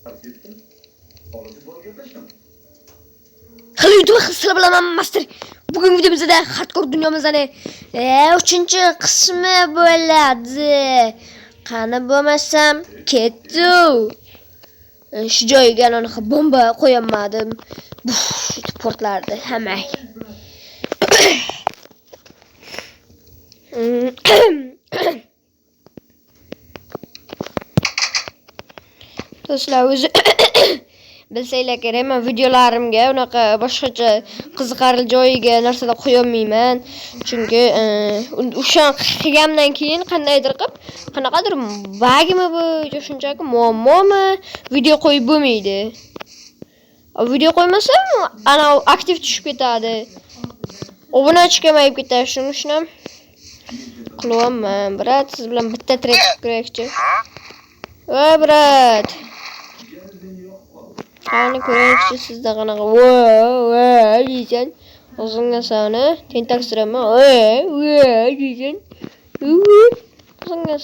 Hali YouTube sizlar bilan men Master. Bugungi videomizda hardcore dunyomizdan 3-qismi bo'ladi. Qani bo'lmasam ketdi. Shu joyga aniq bomba qo'yamadim. Portlardi hamma. Do'stlar, o'zi bilsanglar kerak, men videolarimga unaqa boshqacha qiziqarli joyiga narsalar qo'ya olmayman. Chunki o'sha qilgandan keyin qandaydir qilib, qanaqadir bagmi bu, shunchaki muammomi, video qo'yib bo'lmaydi. Video qo'ymasam, ana aktiv tushib ketadi. Obunachi kamayib ketadi, shuning uchun ham qilyapman. Brat, siz bilan bitta trek kerakchi. Va brat. Qani ko'raychi sizda qanaqa deysan. O'zingga sani tentakstiraman. Deysan. O'zingga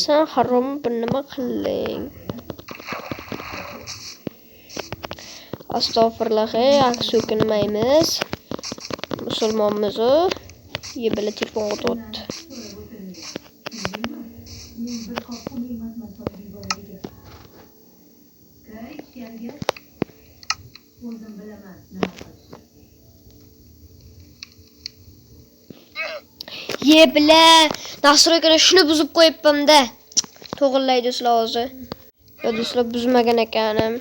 sen harom bir nima qiling. Astagfirullah, aks o'kinmaymiz. Musulmonmiz u. Yebila telefon o'tdi. Yebila, nasroykani shuni buzib qo'yibman-da. To'g'rilaydi sizlar o'zi. Ya do'stlar, buzmagan ekanim.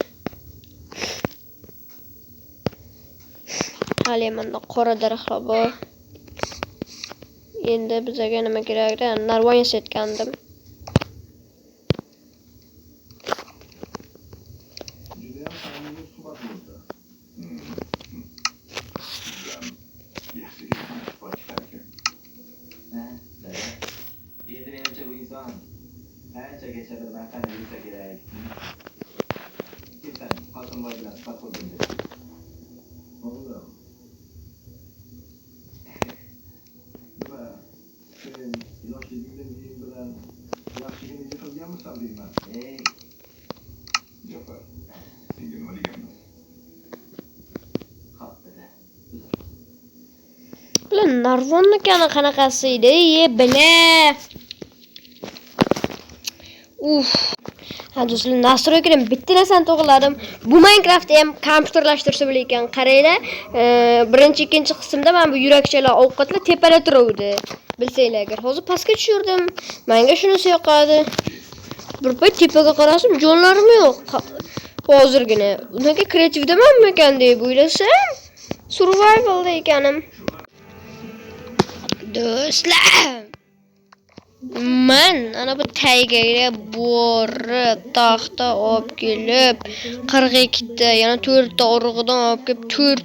Hali menda qora daraxtlar bor. Endi bizga nima kerak? Narvon yasatgandim. Narvonni qanaqasi edi? Bile. Ha do'stlar, nastroykadan bitta narsani to'g'riladim. Bu Minecraftni ham kompyuterlashtirsa bo'lar ekan. Qaranglar, birinchi, ikkinchi qismda men bu yurakchalar ovqatlar tepada turuvdi. Bilsanglar agar. Hozir pastga tushirdim. Menga shunisi yoqadi. Bir payt tepaga qarasam, jonlarim yo'q. Hozirgina. Unaqa kreativdamanmi ekan deb o'ylasam, survivalda ekanim. Do'stlar, men ana bu taygaga borib, taxta olib kelib, 42 ta, yana 4 ta urug'dan olib kelib, 4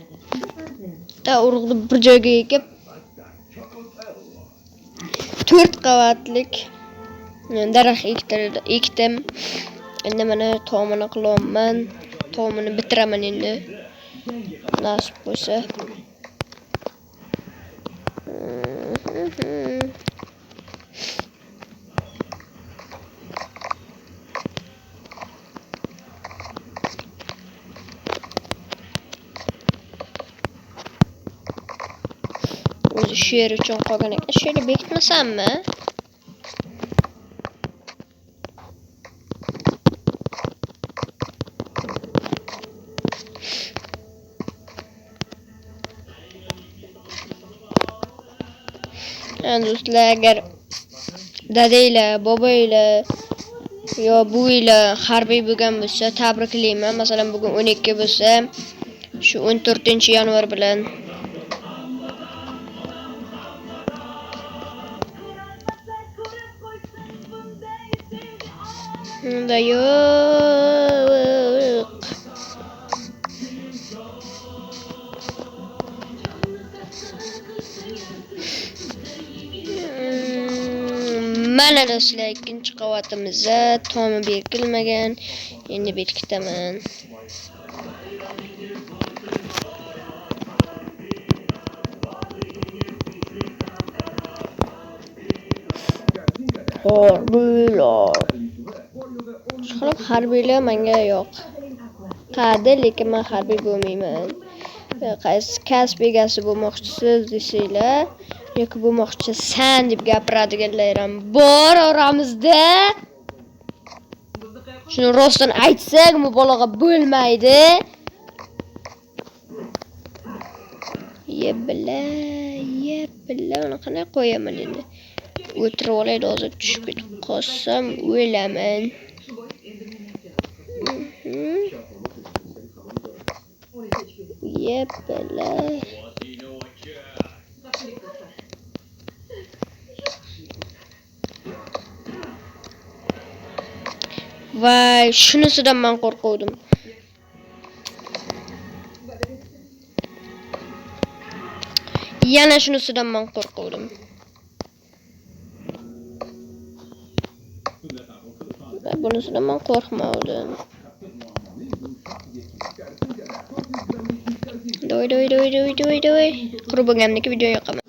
ta urug'ni bir joyga ekib, 4 qavatlik daraxt ekdim. Endi mana tomini qilyapman. Tomini bitiraman endi. Nasib bo'lsa. O'zi shu yer uchun qolgan ekan. Shu yerni bekitmasammi? Do'stlar, agar dadanglar, bobonglar yo buvinglar harbiy bo'lgan bo'lsa, tabriklayman. Masalan, bugun 12 bo'lsa, shu 14-yanvar bilan da yo'q. Mana do'stlar, ikkinchi qavatimizda tomi bekilmagan. Endi bekitaman. Harbiylar. Shuning harbiylar menga yo'q. Qadi, lekin men harbiy bo'lmayman. Qaysi kasb egasi bo'lmoqchisiz desanglar, yoki bo'lmoqchisan deb gapiradiganlar ham bor oramizda. Shuni rostdan aytsak, mubolag'a bo'lmaydi. Yebla, uni qanday qo'yaman endi? O'tirib olaydi, hozir tushib ketib qolsam o'laman. Yebla. Vay, shunisidan men qo'rquvdim. Yana shunisidan men qo'rquvdim. Bunisidan men qo'rqmovdim. Doy. Qurbonimniki video yoqaman.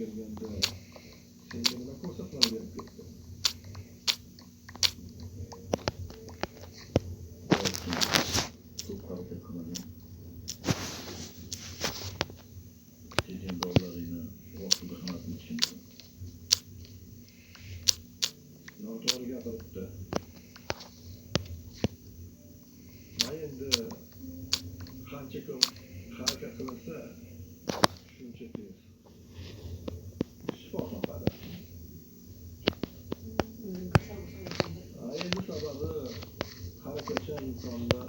Kelganda senga nima ko'rsatmalar berib ketdi? Ko'p harakat qilmagan. Sekin dollaringni vaqtida xizmatni tushundim. Noto'g'ri gapiribdi. Men endi qancha ko'p harakat qilsa, shuncha tez endi sababi harakatchan insonda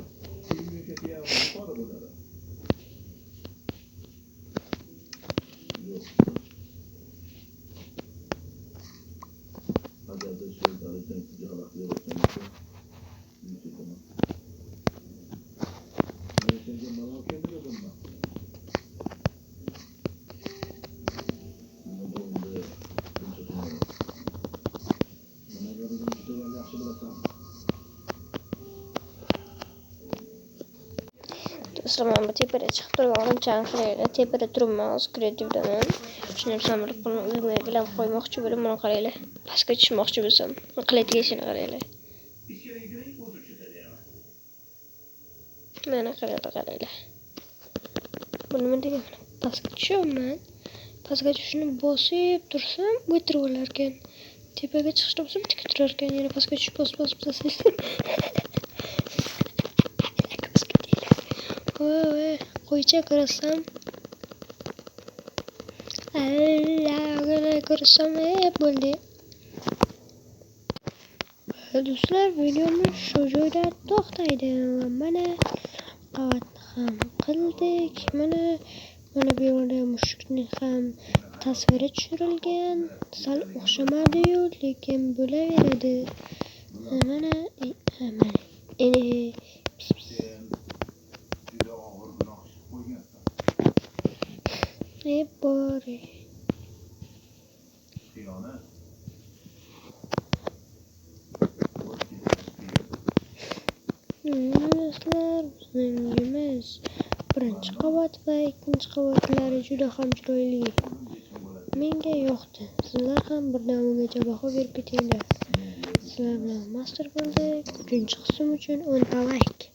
immuniteti ham yuqori bo'ladi. Yo'q. Agarda shu darajada sizga xalaqit yaratgan bo'lsa, yutaman. Men senga malol keltirdim. Do'stlar, men tepada chiqib turgan chanqiraylar. Tepada turibman, hozir kreativdaman. Shuni samarlik qilmoqchi bilan qo'ymoqchi bo'lib, mana qaranglar. Pastga tushmoqchi bo'lsam, qilayotgan ishini qaranglar. Mana qaranglar. Bu nima degani? Pastga tushaman. Pastga tushishni bosib tursam, o'tirib olar ekan. Tepaga chiqishda bo'lsam, tik turar ekan. Yana pastga tushib bosib taslaysan. Qo'ycha ko'rsam. Allohga ko'rsam bo'ldi. Do'stlar, videomiz shu joyda to'xtaydi. Mana qavatni ham qildik. Mana bu yerda mushukning ham tasviri tushirilgan. Sal o'xshamadi-yu, lekin bo'laveradi. Mana bori. Do'stlar, bizning uyimiz birinchi qavat va ikkinchi qavatlari juda ham chiroyli. Menga yoqdi. Sizlar ham birdan ungacha baho berib ketinglar. Sizlar bilan master bo'ldik. 3-qism uchun 10 ta like.